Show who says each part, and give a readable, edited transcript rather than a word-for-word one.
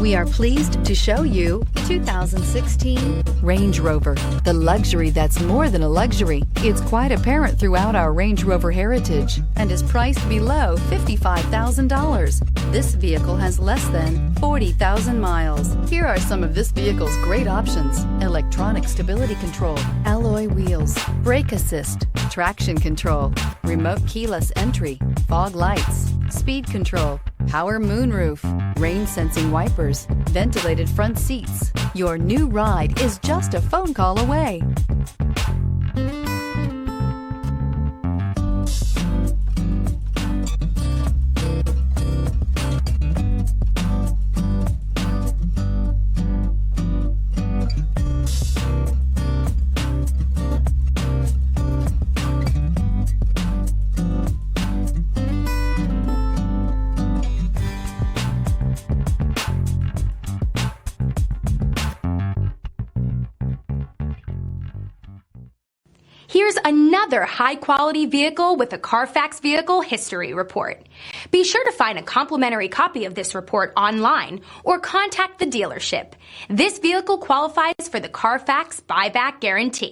Speaker 1: We are pleased to show you 2016 Range Rover, the luxury that's more than a luxury. It's quite apparent throughout our Range Rover heritage and is priced below $55,000. This vehicle has less than 40,000 miles. Here are some of this vehicle's great options: electronic stability control, alloy wheels, brake assist, traction control, remote keyless entry, fog lights, speed control, power moonroof, rain sensing wipers, ventilated front seats. Your new ride is just a phone call away.
Speaker 2: Here's another high-quality vehicle with a CARFAX Vehicle History Report. Be sure to find a complimentary copy of this report online or contact the dealership. This vehicle qualifies for the CARFAX Buyback Guarantee.